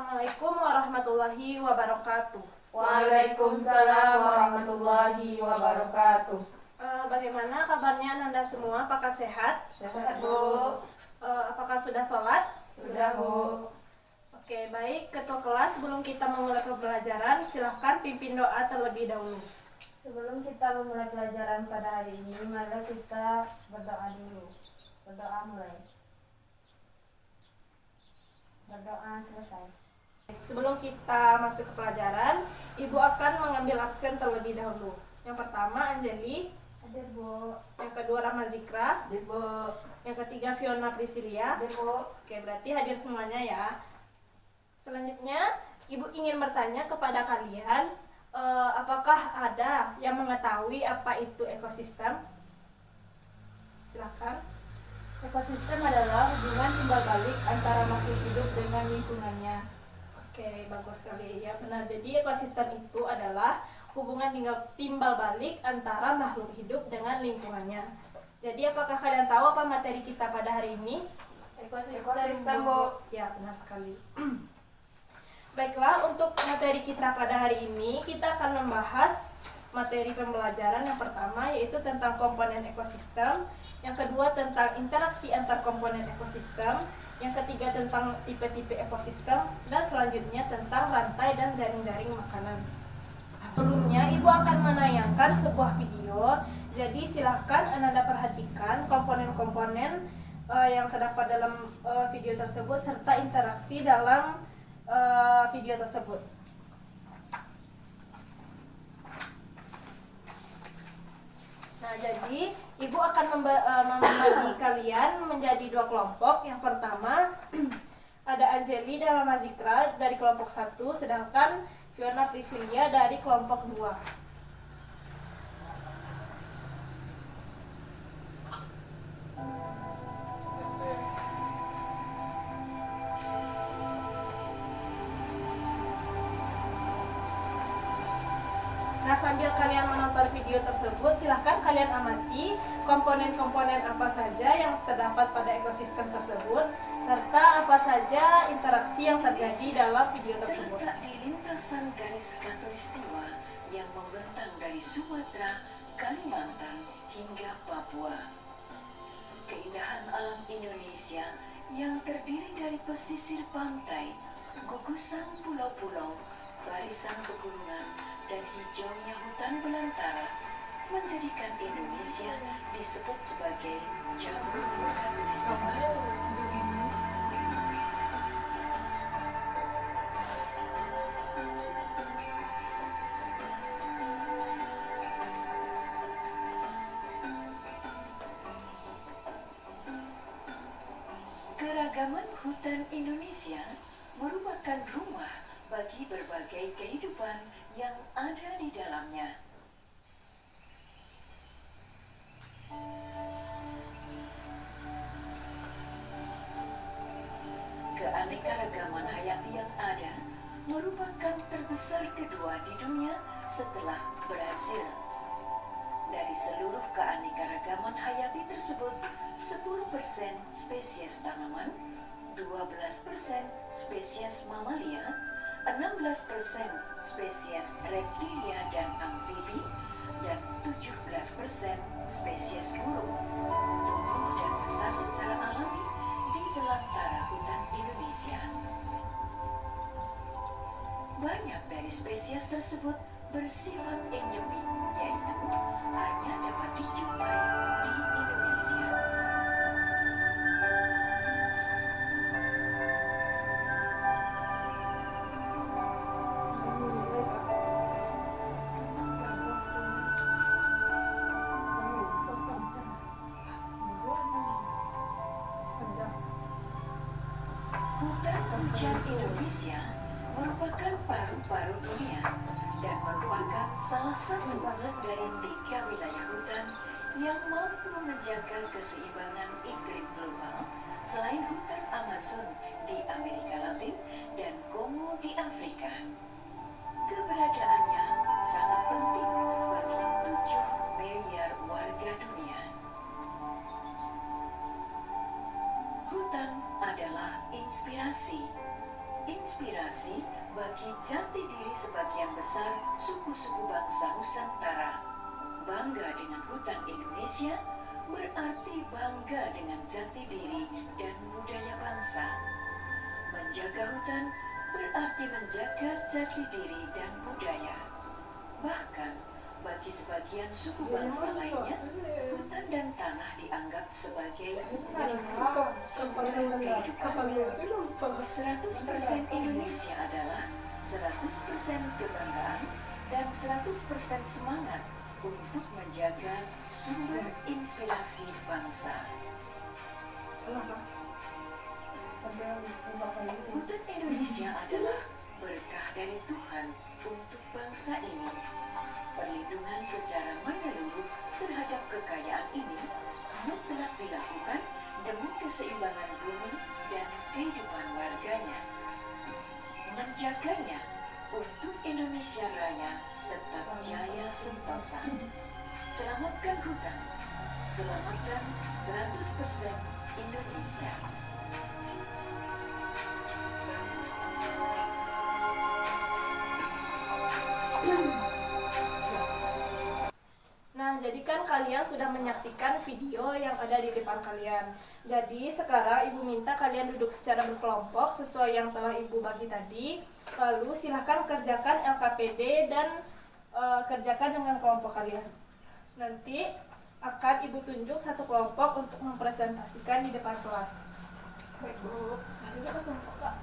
Assalamualaikum warahmatullahi wabarakatuh. Waalaikumsalam warahmatullahi wabarakatuh. Bagaimana kabarnya Anda semua? Apakah sehat? Sehat, Bu. Apakah sudah sholat? Sudah, Bu. Oke, baik. Ketua kelas, sebelum kita memulai pembelajaran, silahkan pimpin doa terlebih dahulu. Sebelum kita memulai pelajaran pada hari ini, mari kita berdoa dulu. Berdoa mulai. Berdoa selesai. Sebelum kita masuk ke pelajaran, Ibu akan mengambil absen terlebih dahulu. Yang pertama Anjeli, Hadir, Bu. yang kedua Rahma Zikra, Hadir, Bu. yang ketiga Fiona Priscilia. Hadir, Bu. Oke, berarti hadir semuanya ya. Selanjutnya, Ibu ingin bertanya kepada kalian, apakah ada yang mengetahui apa itu ekosistem? Silakan. Ekosistem adalah hubungan timbal balik antara makhluk hidup dengan lingkungannya. Oke, bagus sekali ya, benar. Jadi ekosistem itu adalah hubungan timbal balik antara makhluk hidup dengan lingkungannya. Jadi apakah kalian tahu apa materi kita pada hari ini? Ekosistem, Bu. Ya, benar sekali. Baiklah, untuk materi kita pada hari ini, kita akan membahas materi pembelajaran yang pertama, yaitu tentang komponen ekosistem. Yang kedua tentang interaksi antar komponen ekosistem. Yang ketiga tentang tipe-tipe ekosistem. Dan selanjutnya tentang rantai dan jaring-jaring makanan. Sebelumnya, Ibu akan menayangkan sebuah video. Jadi silahkan Anda perhatikan komponen-komponen yang terdapat dalam video tersebut serta interaksi dalam video tersebut. Nah, jadi Ibu akan membagi kalian menjadi dua kelompok. Yang pertama ada Anjeli dan Rahma Zikra dari kelompok 1, sedangkan Fiona Priscilia dari kelompok 2. Nah, sambil kalian menonton video tersebut, silahkan kalian amati komponen-komponen apa saja yang terdapat pada ekosistem tersebut, serta apa saja interaksi yang terjadi dalam video tersebut. Terletak di lintasan garis khatulistiwa yang membentang dari Sumatera, Kalimantan, hingga Papua. Keindahan alam Indonesia yang terdiri dari pesisir pantai, gugusan pulau-pulau, barisan pegunungan, dan hijaunya hutan belantara menjadikan Indonesia disebut sebagai Jambu Khatulistiwa. Keragaman hutan Indonesia merupakan rumah bagi berbagai kehidupan yang ada di dalamnya. Keanekaragaman hayati yang ada merupakan terbesar kedua di dunia setelah Brasil. Dari seluruh keanekaragaman hayati tersebut, 10% spesies tanaman, 12% spesies mamalia, 16% spesies reptilia dan amfibi, dan 17% spesies burung tumbuh dan besar secara alami di belantara hutan Indonesia. Banyak dari spesies tersebut bersifat endemik, yaitu hanya dapat dijumpai di Indonesia. Hutan hujan Indonesia merupakan paru-paru dunia dan merupakan salah satu dari 3 wilayah hutan yang mampu menjaga keseimbangan iklim global selain hutan Amazon di Amerika Latin dan Kongo di Afrika. Keberadaannya sangat penting bagi 7 miliar warga dunia. Hutan adalah inspirasi. inspirasi bagi jati diri sebagian besar suku-suku bangsa Nusantara. Bangga dengan hutan Indonesia berarti bangga dengan jati diri dan budaya bangsa. Menjaga hutan berarti menjaga jati diri dan budaya. Bahkan bagi sebagian suku bangsa lainnya, hutan dan tanah dianggap sebagai sumber kehidupan. 100% Indonesia adalah 100% kebanggaan dan 100% semangat untuk menjaga sumber inspirasi bangsa. Hutan Indonesia adalah berkah dari Tuhan untuk bangsa ini. Perlindungan secara menyeluruh terhadap kekayaan ini mutlak dilakukan demi keseimbangan bumi dan kehidupan warganya. Menjaganya untuk Indonesia Raya tetap jaya sentosa. Selamatkan hutan, selamatkan 100% Indonesia. Nah, jadi kan kalian sudah menyaksikan video yang ada di depan kalian. Jadi sekarang Ibu minta kalian duduk secara berkelompok sesuai yang telah Ibu bagi tadi. Lalu silahkan kerjakan LKPD dan kerjakan dengan kelompok kalian. Nanti akan Ibu tunjuk satu kelompok untuk mempresentasikan di depan kelas. Baik Bu, ada berapa kelompok Kak?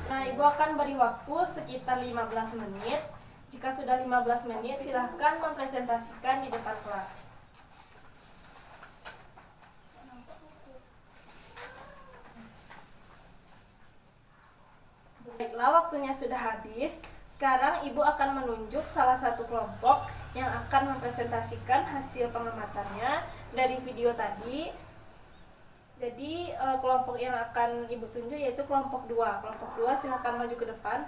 Nah, Ibu akan beri waktu sekitar 15 menit. Jika sudah 15 menit, silahkan mempresentasikan di depan kelas. Baiklah, waktunya sudah habis. Sekarang Ibu akan menunjuk salah satu kelompok yang akan mempresentasikan hasil pengamatannya dari video tadi. Jadi kelompok yang akan Ibu tunjuk yaitu kelompok 2. Kelompok 2 silakan maju ke depan.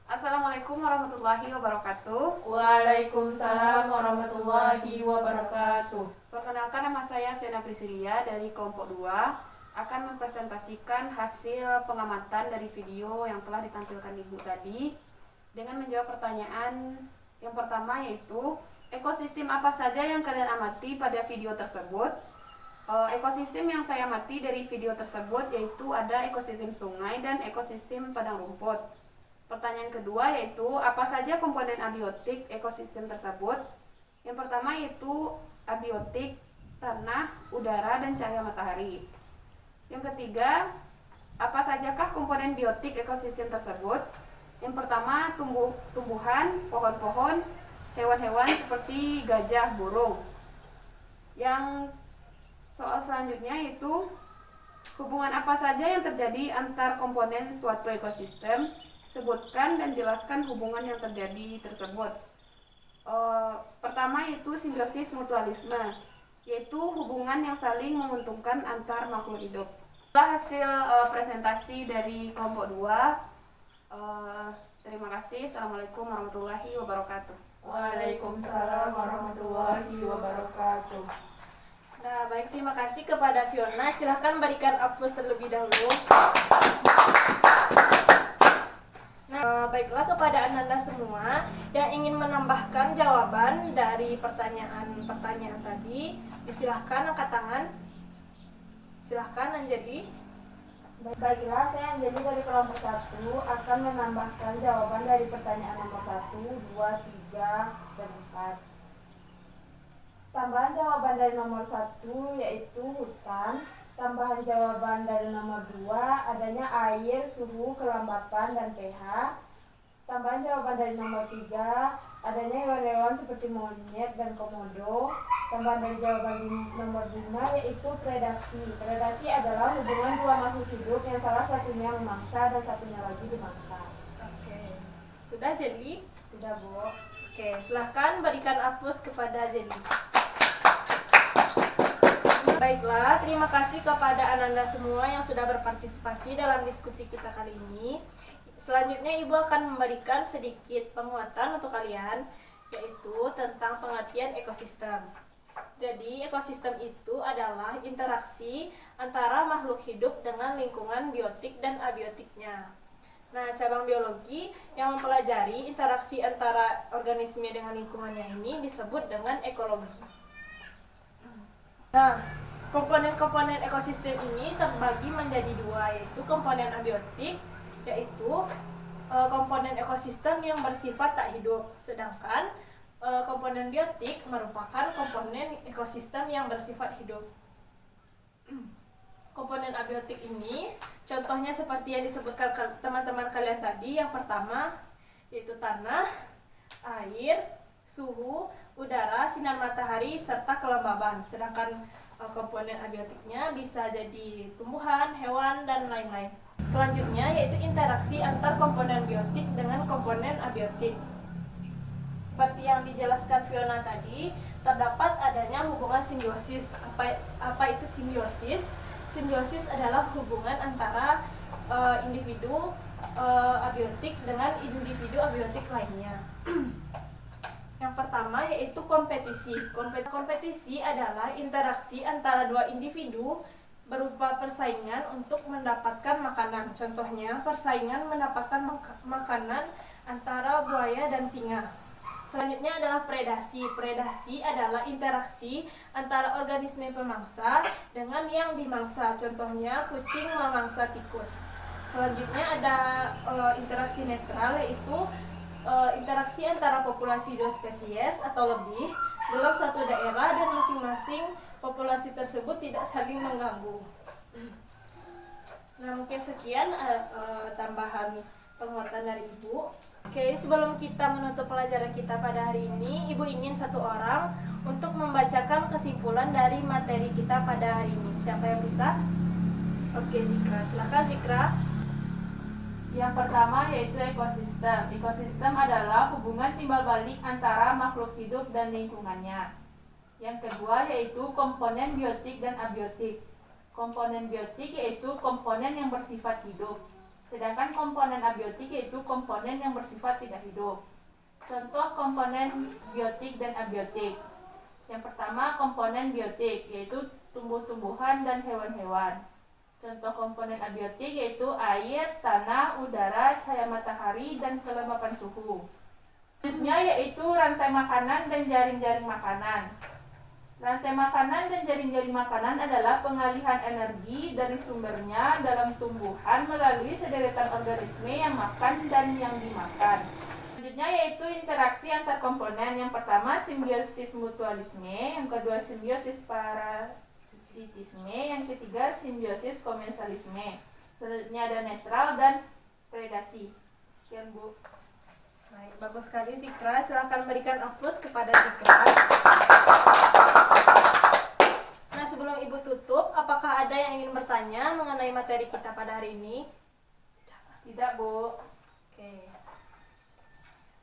Assalamualaikum warahmatullahi wabarakatuh. Waalaikumsalam warahmatullahi wabarakatuh. Perkenalkan, nama saya Fiona Priscilia dari kelompok 2 akan mempresentasikan hasil pengamatan dari video yang telah ditampilkan Ibu tadi dengan menjawab pertanyaan yang pertama, yaitu ekosistem apa saja yang kalian amati pada video tersebut. Ekosistem yang saya amati dari video tersebut yaitu ada ekosistem sungai dan ekosistem padang rumput. Pertanyaan kedua yaitu apa saja komponen abiotik ekosistem tersebut. Yang pertama yaitu abiotik tanah, udara, dan cahaya matahari. Yang ketiga, apa sajakah komponen biotik ekosistem tersebut? Yang pertama, tumbuhan, pohon-pohon, hewan-hewan seperti gajah, burung. Yang soal selanjutnya yaitu hubungan apa saja yang terjadi antar komponen suatu ekosistem. Sebutkan dan jelaskan hubungan yang terjadi tersebut. Pertama yaitu simbiosis mutualisme, yaitu hubungan yang saling menguntungkan antar makhluk hidup. Setelah hasil presentasi dari kelompok 2, terima kasih. Assalamualaikum warahmatullahi wabarakatuh. Waalaikumsalam warahmatullahi wabarakatuh. Nah, baik, terima kasih kepada Fiona. Silahkan berikan aplaus terlebih dahulu. Nah, baiklah, kepada Anda semua yang ingin menambahkan jawaban dari pertanyaan tadi, disilahkan angkat tangan. Silahkan Anjali. Baiklah, saya Anjali dari kelompok 1 akan menambahkan jawaban dari pertanyaan nomor 1, 2, 3, dan 4. Tambahan jawaban dari nomor 1 yaitu hutan. Tambahan jawaban dari nomor 2 adanya air, suhu, kelembatan, dan pH. Tambahan jawaban dari nomor 3 adanya hewan-hewan seperti monyet dan komodo. Tambahan dari jawaban nomor 5 yaitu predasi. Predasi adalah hubungan dua makhluk hidup yang salah satunya memangsa dan satunya lagi dimangsa. Oke. Sudah, Jenny? Sudah, Bu. Oke, silahkan berikan aplaus kepada Jenny. Baiklah. Baiklah, terima kasih kepada Ananda semua yang sudah berpartisipasi dalam diskusi kita kali ini. Selanjutnya Ibu akan memberikan sedikit penguatan untuk kalian, yaitu tentang pengertian ekosistem. Jadi, ekosistem itu adalah interaksi antara makhluk hidup dengan lingkungan biotik dan abiotiknya. Nah, cabang biologi yang mempelajari interaksi antara organisme dengan lingkungannya ini disebut dengan ekologi. Nah, komponen-komponen ekosistem ini terbagi menjadi dua, yaitu komponen abiotik, yaitu komponen ekosistem yang bersifat tak hidup, sedangkan komponen biotik merupakan komponen ekosistem yang bersifat hidup. Komponen abiotik ini contohnya seperti yang disebutkan teman-teman kalian tadi. Yang pertama yaitu tanah, air, suhu, udara, sinar matahari, serta kelembaban. Sedangkan komponen abiotiknya bisa jadi tumbuhan, hewan, dan lain-lain. Selanjutnya yaitu interaksi antar komponen biotik dengan komponen abiotik. Seperti yang dijelaskan Fiona tadi, terdapat adanya hubungan simbiosis. Apa itu simbiosis? Simbiosis adalah hubungan antara individu abiotik dengan individu abiotik lainnya. Yang pertama yaitu kompetisi. Kompetisi adalah interaksi antara dua individu berupa persaingan untuk mendapatkan makanan. Contohnya, persaingan mendapatkan makanan antara buaya dan singa. Selanjutnya adalah predasi. Predasi adalah interaksi antara organisme pemangsa dengan yang dimangsa. Contohnya, kucing memangsa tikus. Selanjutnya ada interaksi netral, yaitu interaksi antara populasi dua spesies atau lebih dalam suatu daerah dan masing-masing populasi tersebut tidak saling mengganggu. Nah, mungkin sekian tambahan penguatan dari Ibu. Oke, sebelum kita menutup pelajaran kita pada hari ini, Ibu ingin satu orang untuk membacakan kesimpulan dari materi kita pada hari ini. Siapa yang bisa? Oke, Zikra. Silakan Zikra. Yang pertama yaitu ekosistem. Ekosistem adalah hubungan timbal balik antara makhluk hidup dan lingkungannya. Yang kedua yaitu komponen biotik dan abiotik. Komponen biotik yaitu komponen yang bersifat hidup, sedangkan komponen abiotik yaitu komponen yang bersifat tidak hidup. Contoh komponen biotik dan abiotik. Yang pertama komponen biotik yaitu tumbuh-tumbuhan dan hewan-hewan. Contoh komponen abiotik yaitu air, tanah, udara, cahaya matahari, dan kelembapan suhu. Selanjutnya yaitu rantai makanan dan jaring-jaring makanan. Rantai makanan dan jaring-jaring makanan adalah pengalihan energi dari sumbernya dalam tumbuhan melalui sederetan organisme yang makan dan yang dimakan. Selanjutnya yaitu interaksi antar komponen. Yang pertama simbiosis mutualisme, yang kedua simbiosis parasitisme, yang ketiga simbiosis komensalisme. Selanjutnya ada netral dan predasi. Sekian Bu. Baik, bagus sekali Zikra. Silakan berikan aplaus kepada Zikra. Nah, sebelum Ibu tutup, apakah ada yang ingin bertanya mengenai materi kita pada hari ini? Tidak Bu. Oke.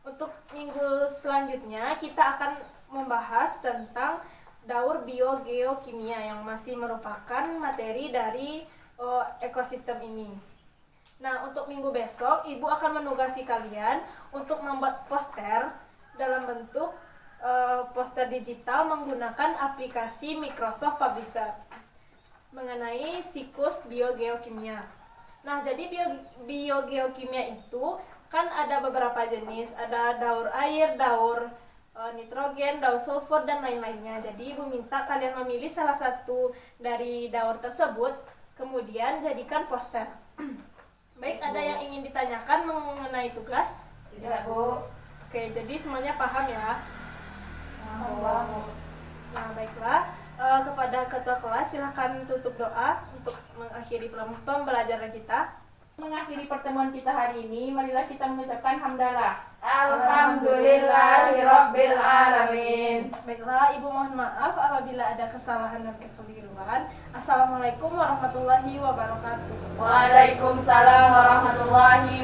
Untuk minggu selanjutnya kita akan membahas tentang daur biogeokimia yang masih merupakan materi dari ekosistem ini. Nah, untuk minggu besok Ibu akan menugasi kalian untuk membuat poster dalam bentuk poster digital menggunakan aplikasi Microsoft Publisher mengenai siklus biogeokimia. Nah, jadi biogeokimia itu kan ada beberapa jenis, ada daur air, daur nitrogen, daur sulfur, dan lain-lainnya. Jadi Ibu minta kalian memilih salah satu dari daur tersebut, kemudian jadikan poster. Baik, ada yang ingin ditanyakan mengenai tugas? Tidak Bu. Oke, jadi semuanya paham ya? Paham. Nah, baiklah. Kepada ketua kelas silakan tutup doa untuk mengakhiri pembelajaran kita. Mengakhiri pertemuan kita hari ini, marilah kita mengucapkan hamdalah. Alhamdulillahirabbil alamin. Baiklah, Ibu mohon maaf apabila ada kesalahan dan kekeliruan. Assalamualaikum warahmatullahi wabarakatuh. Waalaikumsalam warahmatullahi